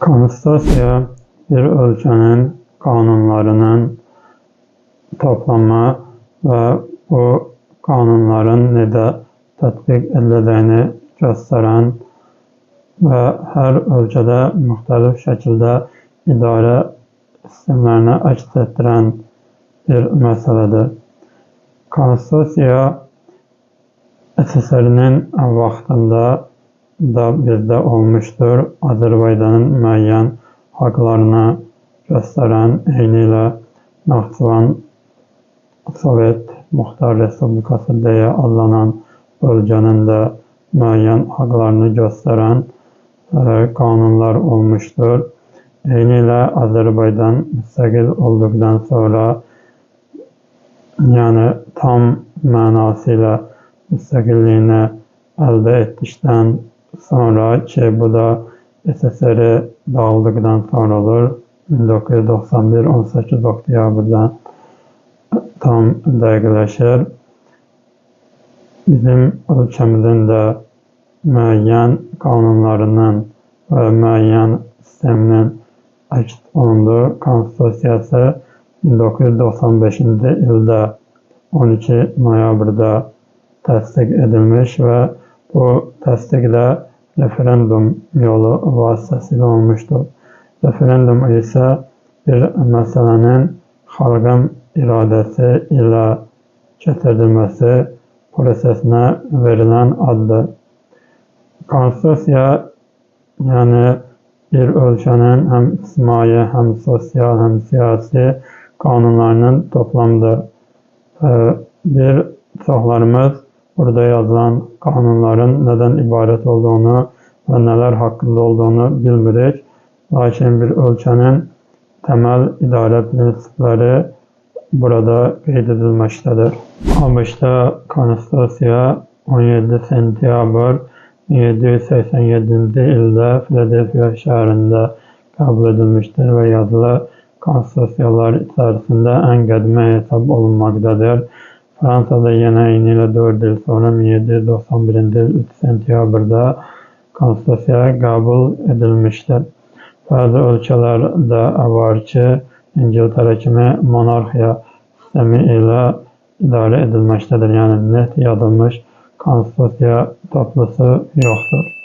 Konstitusiya bir ölkənin qanunlarının toplamı və bu qanunların necə tətbiq ediləcəyini göstərən və hər ölkədə müxtəlif şəkildə idarə sistemlərini əks etdirən bir məsələdir. Konstitusiya SSR-nin vaxtında da bizdə olmuşdur. Azərbaycanın müəyyən haqlarını göstərən, eynilə Naxçıvan Sovet Muxtar Respublikası deyə adlanan bölgənin də müəyyən haqlarını göstərən qanunlar olmuşdur. Eynilə Azərbaycan müstəqil olduqdan sonra, yəni tam mənasıyla müstəqilliyini əldə etdikdən sonra ki, bu da SSR dağıldıqdan sonra olur. 1991 18 oktyabrda tam dəqiqləşir. Bizim ölkəmizin də müəyyən qanunlarının və müəyyən sisteminin əks olunduğu konstitusiyası 1995-ci ildə 12 noyabrda təsdiq edilmiş və bu təsdiqlə referendum yolu vasitəsilə olmuşdur. Referendum isə bir məsələnin xalqın iradəsi ilə keçirilməsi prosesinə verilən addır. Konstitusiya, yəni bir ölkənin həm ictimai, həm sosial, həm siyasi qanunlarının toplamıdır. Bir çoxlarımız burada yazılan qanunların nədən ibarət olduğunu və nələr haqqında olduğunu bilmirik. Lakin bir ölkənin təməl idarə prinsipləri burada qeyd edilməkdədir. ABŞ-da Konstitusiya 17 sentyabr 1787-ci ildə Filadelfiya şəhərində qəbul edilmişdir və yazılı konstitusiyalar içərisində ən qədimə hesab olunmaqdadır. Fransada yenə eynilə 4 il sonra 1791-ci il 3 sentyabrda konstitusiya qəbul edilmişdir. Bəzi ölkələrdə var ki, İngiltərə kimi monarxiya sistemi ilə idarə edilməkdədir. Yəni net yazılmış konstitusiya toplusu yoxdur.